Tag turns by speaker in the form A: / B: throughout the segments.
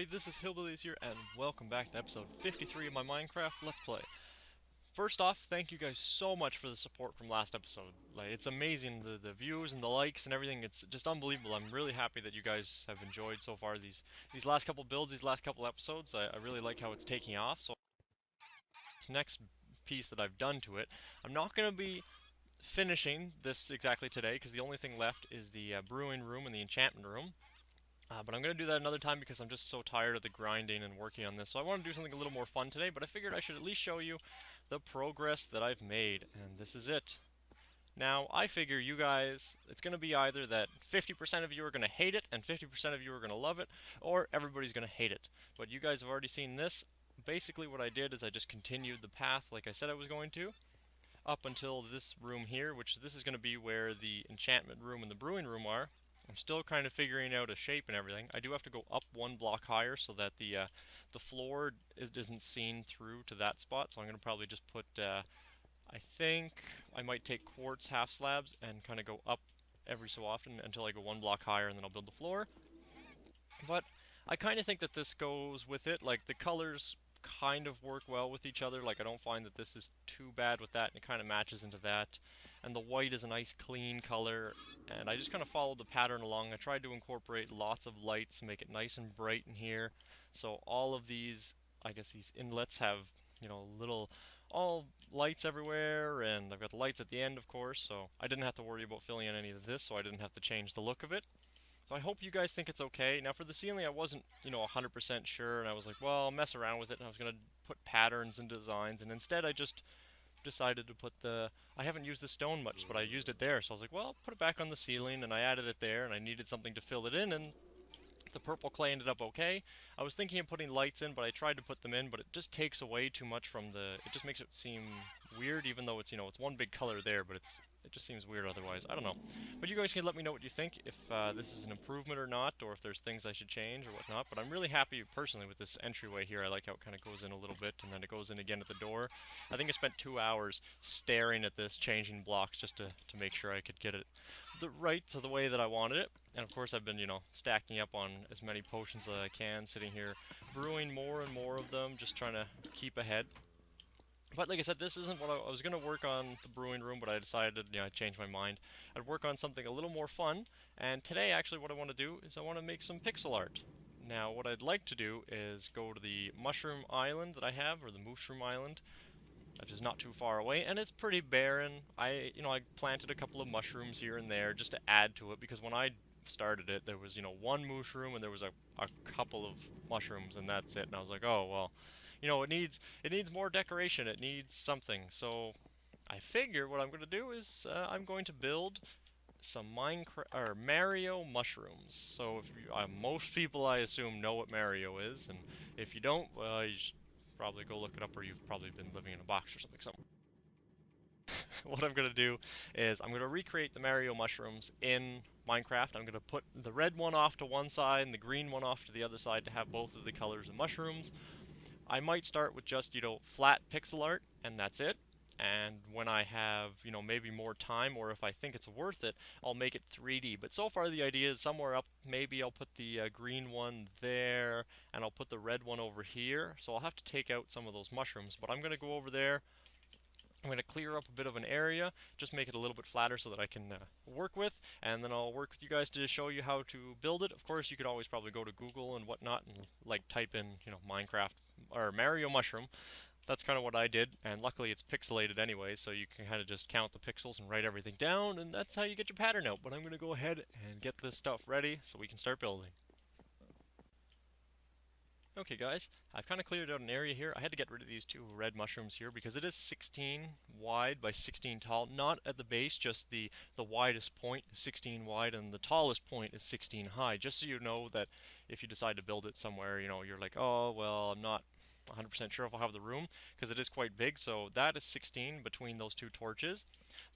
A: everybody, this is Hillbillies here, and welcome back to episode 53 of my Minecraft Let's Play. First off, thank you guys so much for the support from last episode. It's amazing, the views and the likes and everything, it's just unbelievable. I'm really happy that you guys have enjoyed so far these last couple builds, these last couple episodes. I really like how it's taking off, so this next piece that I've done to it, I'm not going to be finishing this exactly today, because the only thing left is the brewing room and the enchantment room. But I'm going to do that another time because I'm just so tired of the grinding and working on this. So I want to do something a little more fun today, but I figured I should at least show you the progress that I've made, and this is it. Now, I figure you guys, it's going to be either that 50% of you are going to hate it and 50% of you are going to love it, or everybody's going to hate it. But you guys have already seen this. Basically what I did is I just continued the path like I said I was going to, up until this room here, which this is going to be where the enchantment room and the brewing room are. I'm still kind of figuring out a shape and everything. I do have to go up one block higher so that the floor isn't seen through to that spot. So I'm going to probably just put, I think I might take quartz half slabs and kind of go up every so often until I go one block higher, and then I'll build the floor. But I kind of think that this goes with it. Like, the colors kind of work well with each other. Like, I don't find that this is too bad with that, and it kind of matches into that. And the white is a nice clean color, and I just kind of followed the pattern along. I tried to incorporate lots of lights, make it nice and bright in here. So all of these, I guess these inlets have, you know, little, all lights everywhere, and I've got the lights at the end, of course, so I didn't have to worry about filling in any of this, so I didn't have to change the look of it. So I hope you guys think it's okay. Now for the ceiling, I wasn't, 100% sure, and I was like, well, I'll mess around with it, and I was going to put patterns and designs, and instead I just decided to put I haven't used the stone much, but I used it there, so I was like, well, I'll put it back on the ceiling, and I added it there, and I needed something to fill it in, and the purple clay ended up okay. I was thinking of putting lights in, but I tried to put them in, but it just takes away too much from it just makes it seem weird, even though it's, it's one big color there, but it just seems weird otherwise. I don't know. But you guys can let me know what you think, if this is an improvement or not, or if there's things I should change or whatnot. But I'm really happy, personally, with this entryway here. I like how it kind of goes in a little bit, and then it goes in again at the door. I think I spent 2 hours staring at this, changing blocks, just to make sure I could get it right to the way that I wanted it. And of course I've been, stacking up on as many potions as I can, sitting here brewing more and more of them, just trying to keep ahead. But like I said, this isn't what I was going to work on the brewing room, but I decided, I changed my mind. I'd work on something a little more fun, and today actually what I want to do is I want to make some pixel art. Now what I'd like to do is go to the mushroom island that I have, or the mushroom island, which is not too far away, and it's pretty barren. I planted a couple of mushrooms here and there just to add to it, because when I started it, there was, one mushroom and there was a couple of mushrooms, and that's it. And I was like, oh, well, it needs more decoration, it needs something. So I figure what I'm going to do is I'm going to build some Minecraft or Mario mushrooms. So if you, most people, I assume, know what Mario is, and if you don't, well, you should probably go look it up, or you've probably been living in a box or something. So what I'm going to do is I'm going to recreate the Mario mushrooms in Minecraft. I'm going to put the red one off to one side and the green one off to the other side to have both of the colors of mushrooms. I might start with just, flat pixel art, and that's it. And when I have, maybe more time, or if I think it's worth it, I'll make it 3D. But so far the idea is somewhere up, maybe I'll put the green one there, and I'll put the red one over here. So I'll have to take out some of those mushrooms, but I'm going to go over there. I'm going to clear up a bit of an area, just make it a little bit flatter so that I can work with, and then I'll work with you guys to show you how to build it. Of course, you could always probably go to Google and whatnot and type in, Minecraft or Mario mushroom. That's kind of what I did, and luckily it's pixelated anyway, so you can kind of just count the pixels and write everything down, and that's how you get your pattern out. But I'm going to go ahead and get this stuff ready so we can start building. Okay guys, I've kind of cleared out an area here. I had to get rid of these two red mushrooms here because it is 16 wide by 16 tall. Not at the base, just the widest point is 16 wide and the tallest point is 16 high. Just so you know that if you decide to build it somewhere, you're like, oh, well, I'm not 100% sure if I'll have the room, because it is quite big. So that is 16 between those two torches.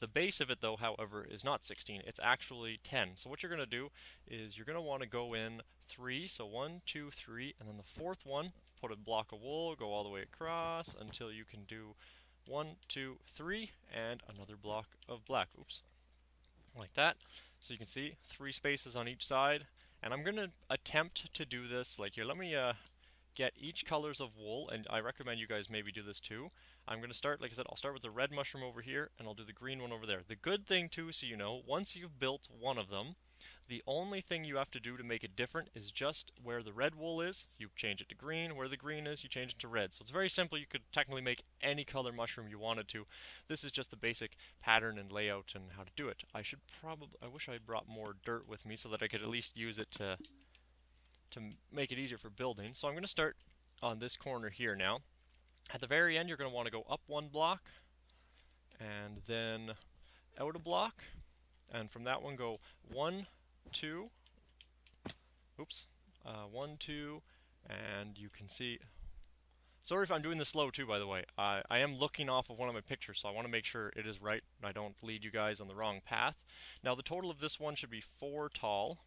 A: The base of it, though, however, is not 16. It's actually 10. So what you're going to do is you're going to want to go in 3. So 1, 2, 3, and then the fourth one, put a block of wool, go all the way across until you can do 1, 2, 3, and another block of black. Oops. Like that. So you can see 3 spaces on each side. And I'm going to attempt to do this, like here, let me get each colors of wool, and I recommend you guys maybe do this too. I'm going to start, like I said, I'll start with the red mushroom over here, and I'll do the green one over there. The good thing too, so you know, once you've built one of them, the only thing you have to do to make it different is just where the red wool is, you change it to green. Where the green is, you change it to red. So it's very simple. You could technically make any color mushroom you wanted to. This is just the basic pattern and layout and how to do it. I wish I brought more dirt with me so that I could at least use it to make it easier for building. So I'm going to start on this corner here now. At the very end, you're going to want to go up one block, and then out a block, and from that one go 1, 2, oops, 1, 2, and you can see, sorry if I'm doing this slow too, by the way. I am looking off of one of my pictures, so I want to make sure it is right and I don't lead you guys on the wrong path. Now the total of this one should be 4 tall.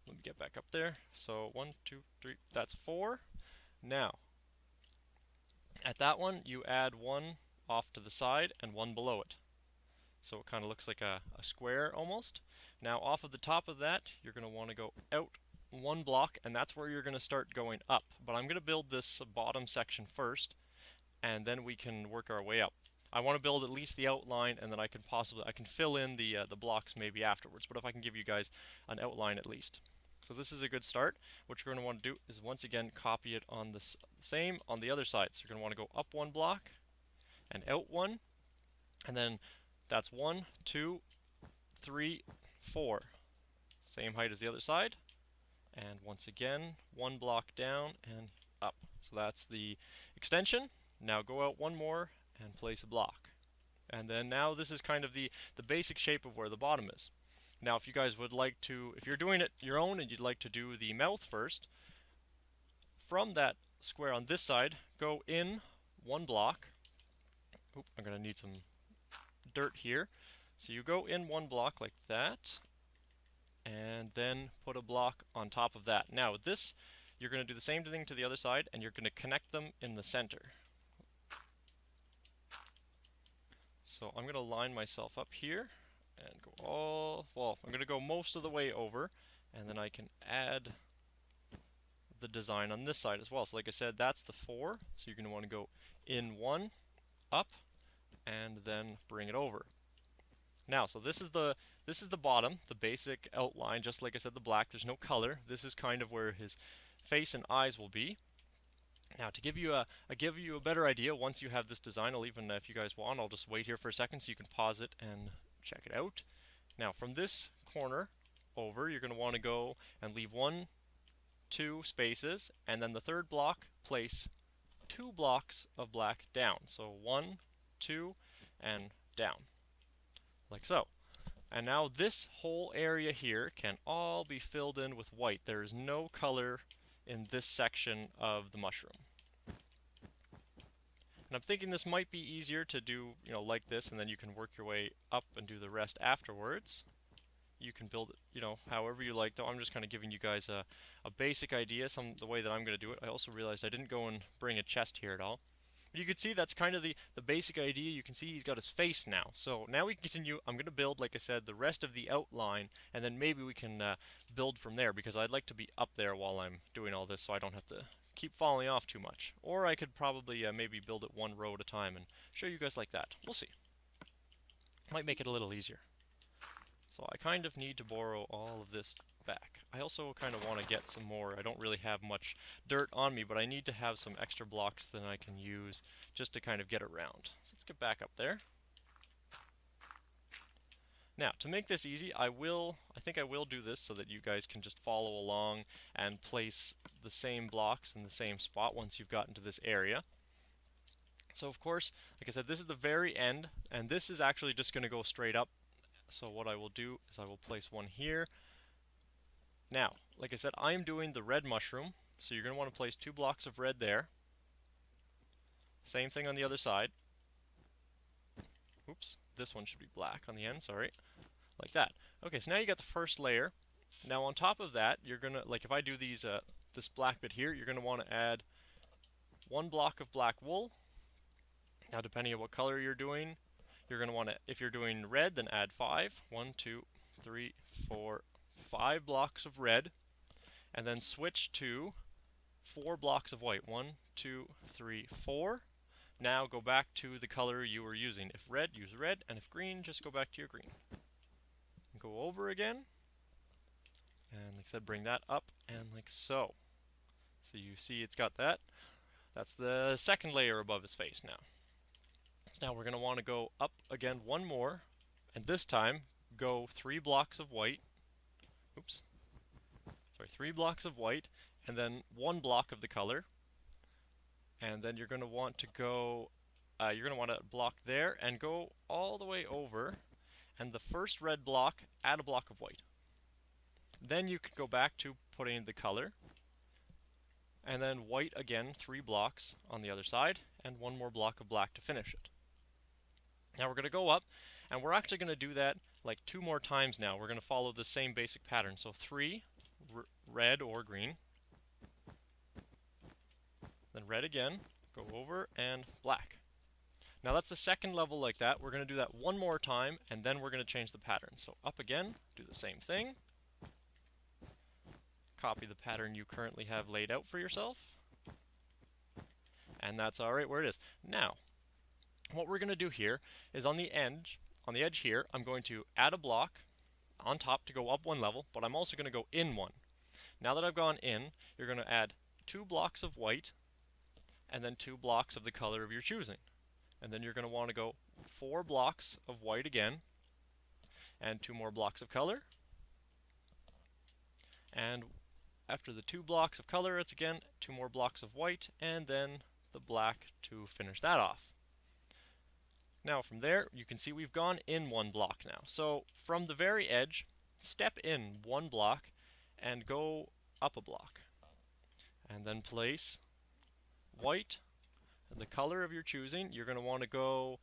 A: Let me get back up there. So 1, 2, 3, that's 4. Now, at that one, you add 1 off to the side and 1 below it. So it kind of looks like a square almost. Now off of the top of that, you're going to want to go out 1 block, and that's where you're going to start going up. But I'm going to build this bottom section first, and then we can work our way up. I want to build at least the outline, and then I can fill in the blocks maybe afterwards. But if I can give you guys an outline at least. So this is a good start. What you're going to want to do is once again copy it on the same on the other side. So you're going to want to go up 1 block and out 1, and then that's 1, 2, 3, 4. Same height as the other side. And once again, 1 block down and up. So that's the extension. Now go out 1 more and place a block. And then now this is kind of the basic shape of where the bottom is. Now if you guys would like to, if you're doing it your own and you'd like to do the mouth first, from that square on this side, go in 1 block. Oop, I'm going to need some dirt here. So you go in 1 block like that, and then put a block on top of that. Now with this, you're going to do the same thing to the other side, and you're going to connect them in the center. So I'm going to line myself up here and go I'm going to go most of the way over, and then I can add the design on this side as well. So like I said, that's the 4, so you're going to want to go in 1, up, and then bring it over. Now, so this is the bottom, the basic outline, just like I said, the black, there's no color. This is kind of where his face and eyes will be. Now, to give you a better idea, once you have this design, I'll even, if you guys want, I'll just wait here for a second so you can pause it and check it out. Now, from this corner over, you're going to want to go and leave 1, 2 spaces, and then the third block, place 2 blocks of black down. So 1, 2, and down, like so. And now this whole area here can all be filled in with white. There is no color in this section of the mushroom. And I'm thinking this might be easier to do, like this, and then you can work your way up and do the rest afterwards. You can build it, however you like, though I'm just kind of giving you guys a basic idea, the way that I'm going to do it. I also realized I didn't go and bring a chest here at all. But you can see that's kind of the basic idea. You can see he's got his face now. So now we can continue. I'm going to build, like I said, the rest of the outline, and then maybe we can build from there, because I'd like to be up there while I'm doing all this so I don't have to keep falling off too much. Or I could probably maybe build it 1 row at a time and show you guys like that. We'll see. Might make it a little easier. So I kind of need to borrow all of this back. I also kind of want to get some more. I don't really have much dirt on me, but I need to have some extra blocks that I can use just to kind of get around. So let's get back up there. Now, to make this easy, I think I will do this so that you guys can just follow along and place the same blocks in the same spot once you've gotten to this area. So of course, like I said, this is the very end, and this is actually just going to go straight up. So what I will do is I will place 1 here. Now, like I said, I'm doing the red mushroom, so you're going to want to place 2 blocks of red there. Same thing on the other side. Oops, this one should be black on the end, sorry. Like that. Okay, so now you got the first layer. Now on top of that, you're going to, like if I do these, this black bit here, you're going to want to add 1 block of black wool. Now depending on what color you're doing, you're going to want to, if you're doing red, then add 5. 1, 2, 3, 4, 5 blocks of red, and then switch to 4 blocks of white. 1, 2, 3, 4. Now go back to the color you were using. If red, use red, and if green, just go back to your green. Go over again, and like I said, bring that up, and like so. So you see it's got that. That's the second layer above his face now. So now we're going to want to go up again one more, and this time go 3 blocks of white. Oops. Sorry, 3 blocks of white, and then 1 block of the color. And then you're going to want to go, you're going to want to block there and go all the way over. And the first red block, add a block of white. Then you could go back to putting the color. And then white again, 3 blocks on the other side, and 1 more block of black to finish it. Now we're going to go up, and we're actually going to do that like 2 more times now. We're going to follow the same basic pattern. So 3, red or green. Then red again, go over, and black. Now that's the second level like that. We're going to do that 1 more time, and then we're going to change the pattern. So up again, do the same thing. Copy the pattern you currently have laid out for yourself. And that's alright where it is. Now, what we're going to do here is on the edge here, I'm going to add a block on top to go up 1 level, but I'm also going to go in 1. Now that I've gone in, you're going to add 2 blocks of white, and then 2 blocks of the color of your choosing. And then you're going to want to go 4 blocks of white again, and 2 more blocks of color. And after the 2 blocks of color, it's again 2 more blocks of white, and then the black to finish that off. Now from there, you can see we've gone in 1 block now. So from the very edge, step in 1 block, and go up a block. And then place white, the color of your choosing. You're going to want to go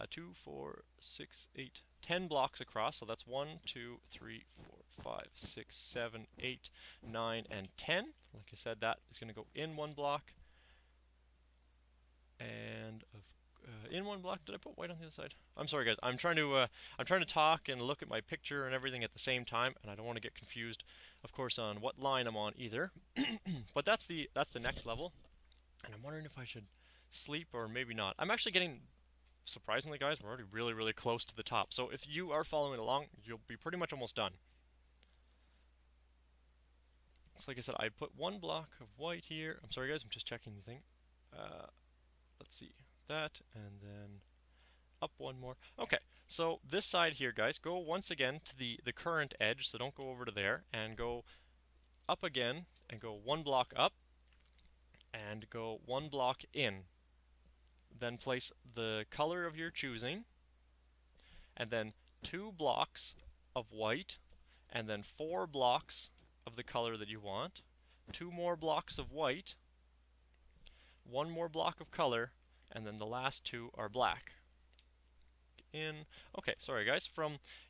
A: 2, 4, 6, 8, 10 blocks across. So that's 1, 2, 3, 4, 5, 6, 7, 8, 9, and 10. Like I said, that is going to go in 1 block. And in 1 block, did I put white on the other side? I'm sorry, guys. I'm trying to talk and look at my picture and everything at the same time, and I don't want to get confused, of course, on what line I'm on either. But that's the next level, and I'm wondering if I should sleep or maybe not. I'm actually getting, surprisingly, guys, we're already really, really close to the top. So if you are following along, you'll be pretty much almost done. So like I said, I put 1 block of white here. I'm sorry, guys. I'm just checking the thing. Let's see. That, and then up 1 more. Okay, so this side here, guys, go once again to the current edge, so don't go over to there, and go up again, and go 1 block up, and go 1 block in. Then place the color of your choosing, and then 2 blocks of white, and then 4 blocks of the color that you want, 2 more blocks of white, 1 more block of color, and then the last 2 are black. In. Okay, sorry guys.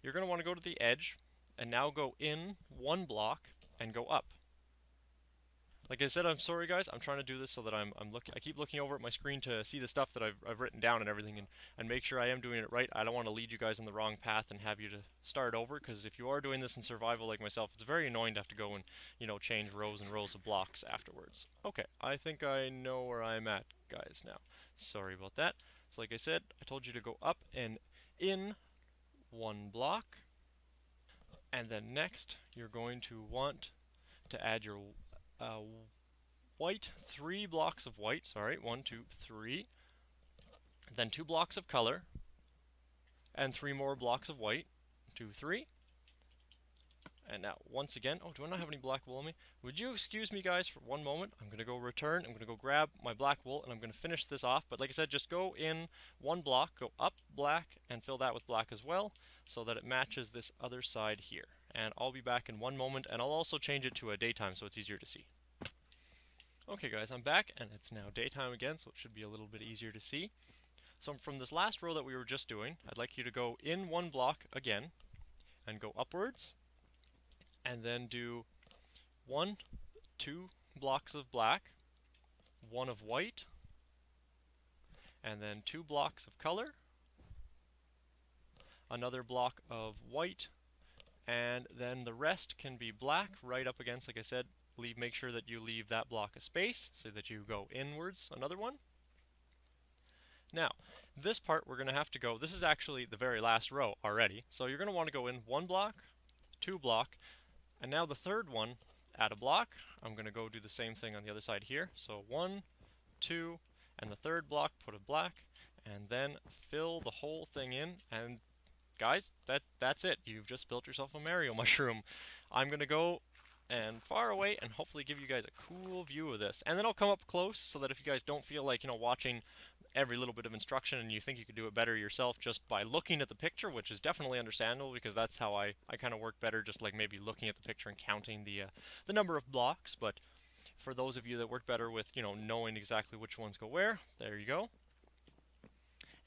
A: You're going to want to go to the edge, and now go in 1 block and go up. Like I said, I'm sorry guys. I'm trying to do this so that I keep looking over at my screen to see the stuff that I've written down and everything, and make sure I am doing it right. I don't want to lead you guys on the wrong path and have you to start over, because if you are doing this in survival like myself, it's very annoying to have to go and, change rows and rows of blocks afterwards. Okay, I think I know where I'm at, guys, now. Sorry about that. So like I said, I told you to go up and in 1 block, and then next you're going to want to add your white, 3 blocks of white, sorry, 1, 2, 3, then 2 blocks of color, and 3 more blocks of white, 2, 3, and now once again, oh, do I not have any black wool on me? Would you excuse me guys for 1 moment? I'm going to go return, I'm going to go grab my black wool, and I'm going to finish this off, but like I said, just go in 1 block, go up black, and fill that with black as well, so that it matches this other side here. And I'll be back in 1 moment, and I'll also change it to a daytime so it's easier to see. Okay guys, I'm back, and it's now daytime again, so it should be a little bit easier to see. So from this last row that we were just doing, I'd like you to go in 1 block again, and go upwards, and then do 1, 2 blocks of black, 1 of white, and then 2 blocks of color, another block of white, and then the rest can be black right up against, like I said, make sure that you leave that block of space so that you go inwards another one. Now, this part we're going to have to go, this is actually the very last row already, so you're going to want to go in one block, two block, and now the third one, add a block. I'm going to go do the same thing on the other side here. So 1, 2, and the third block, put a black, and then fill the whole thing in, and guys, that's it. You've just built yourself a Mario mushroom. I'm going to go and far away and hopefully give you guys a cool view of this. And then I'll come up close so that if you guys don't feel like, watching every little bit of instruction and you think you could do it better yourself just by looking at the picture, which is definitely understandable because that's how I kind of work better, just like maybe looking at the picture and counting the number of blocks. But for those of you that work better with, knowing exactly which ones go where, there you go.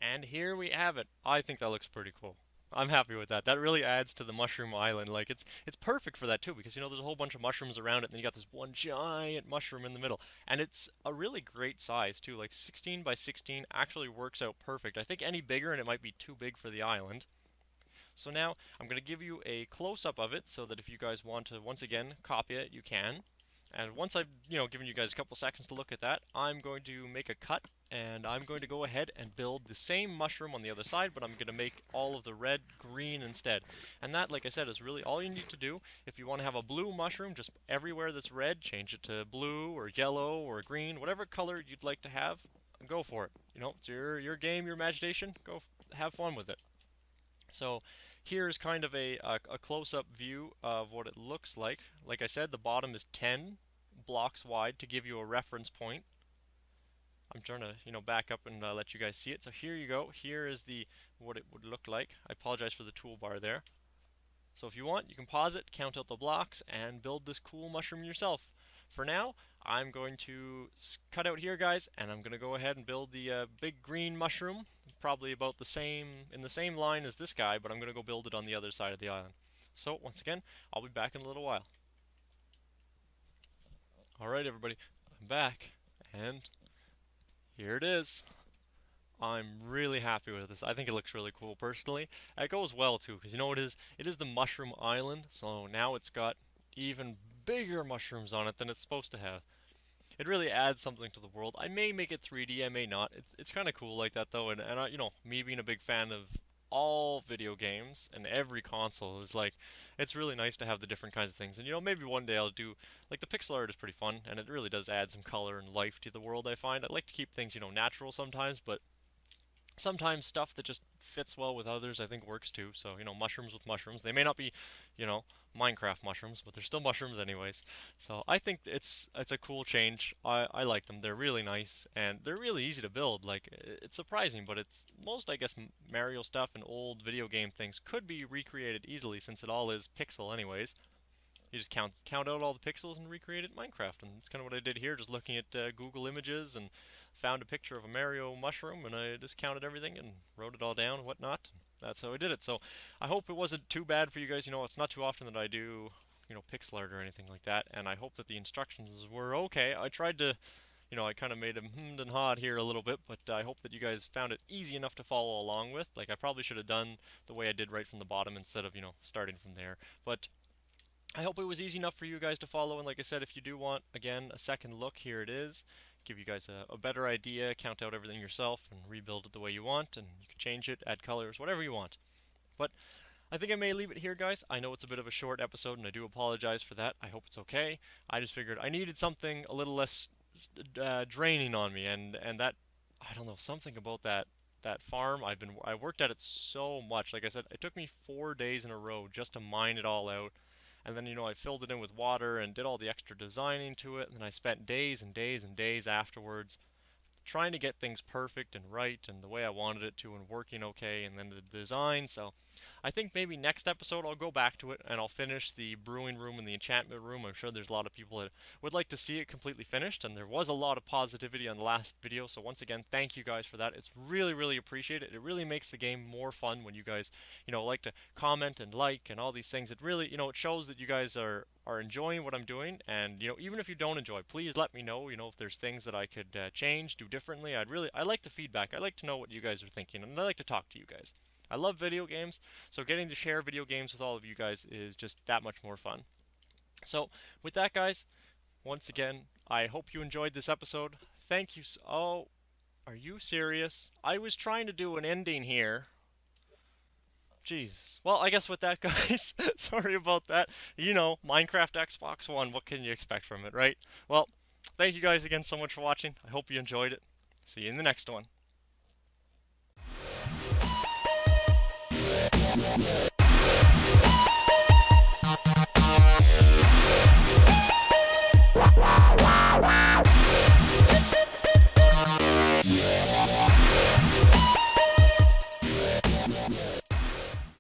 A: And here we have it. I think that looks pretty cool. I'm happy with that. That really adds to the mushroom island. Like it's perfect for that too because there's a whole bunch of mushrooms around it and then you got this one giant mushroom in the middle. And it's a really great size too. Like 16 by 16 actually works out perfect. I think any bigger and it might be too big for the island. So now I'm going to give you a close-up of it so that if you guys want to once again copy it, you can. And once I've, given you guys a couple seconds to look at that, I'm going to make a cut, and I'm going to go ahead and build the same mushroom on the other side, but I'm going to make all of the red green instead. And that, like I said, is really all you need to do. If you want to have a blue mushroom, just everywhere that's red, change it to blue or yellow or green, whatever color you'd like to have, go for it. It's your game, your imagination. Go have fun with it. So here's kind of a close-up view of what it looks like. Like I said, the bottom is 10 blocks wide to give you a reference point. I'm trying to, back up and let you guys see it. So here you go. Here is what it would look like. I apologize for the toolbar there. So if you want, you can pause it, count out the blocks, and build this cool mushroom yourself. For now, I'm going to cut out here, guys, and I'm going to go ahead and build the big green mushroom. Probably about in the same line as this guy, but I'm going to go build it on the other side of the island. So once again, I'll be back in a little while. Alright everybody, I'm back, and here it is. I'm really happy with this. I think it looks really cool personally. It goes well too, because you know what it is? It is the mushroom island, so now it's got even bigger mushrooms on it than it's supposed to have. It really adds something to the world. I may make it 3D, I may not. It's kind of cool like that though, and I, me being a big fan of all video games and every console is like, it's really nice to have the different kinds of things. And maybe one day I'll do, like the pixel art is pretty fun, and it really does add some color and life to the world, I find. I like to keep things, natural sometimes, but sometimes stuff that just fits well with others I think works too. So, mushrooms with mushrooms. They may not be, Minecraft mushrooms, but they're still mushrooms anyways. So I think it's a cool change. I like them. They're really nice and they're really easy to build. Like it's surprising, but it's most I guess Mario stuff and old video game things could be recreated easily since it all is pixel anyways. You just count out all the pixels and recreate it in Minecraft, and that's kind of what I did here, just looking at Google Images and found a picture of a Mario mushroom, and I just counted everything and wrote it all down and whatnot. That's how I did it. So I hope it wasn't too bad for you guys. It's not too often that I do, pixel art or anything like that, and I hope that the instructions were okay. I tried to, I kind of made them hemmed and hawed here a little bit, but I hope that you guys found it easy enough to follow along with. Like I probably should have done the way I did right from the bottom instead of, starting from there. But I hope it was easy enough for you guys to follow, and like I said, if you do want, again, a second look, here it is. Give you guys a better idea, count out everything yourself, and rebuild it the way you want, and you can change it, add colors, whatever you want. But I think I may leave it here, guys. I know it's a bit of a short episode, and I do apologize for that. I hope it's okay. I just figured I needed something a little less draining on me, and that, I don't know, something about that farm, I worked at it so much. Like I said, it took me 4 days in a row just to mine it all out. And then, I filled it in with water and did all the extra designing to it. And then I spent days and days and days afterwards trying to get things perfect and right and the way I wanted it to and working okay, and then the design. So I think maybe next episode I'll go back to it and I'll finish the brewing room and the enchantment room. I'm sure there's a lot of people that would like to see it completely finished, and there was a lot of positivity on the last video. So once again, thank you guys for that. It's really, really appreciated. It really makes the game more fun when you guys, like to comment and like and all these things. It really, it shows that you guys are enjoying what I'm doing, and even if you don't enjoy, please let me know, if there's things that I could change, do differently. I like the feedback. I like to know what you guys are thinking, and I like to talk to you guys. I love video games, so getting to share video games with all of you guys is just that much more fun. So, with that, guys, once again, I hope you enjoyed this episode. Thank you. Oh, are you serious? I was trying to do an ending here. Jesus. Well, I guess with that, guys, sorry about that. You know, Minecraft Xbox One, what can you expect from it, right? Well, thank you guys again so much for watching. I hope you enjoyed it. See you in the next one.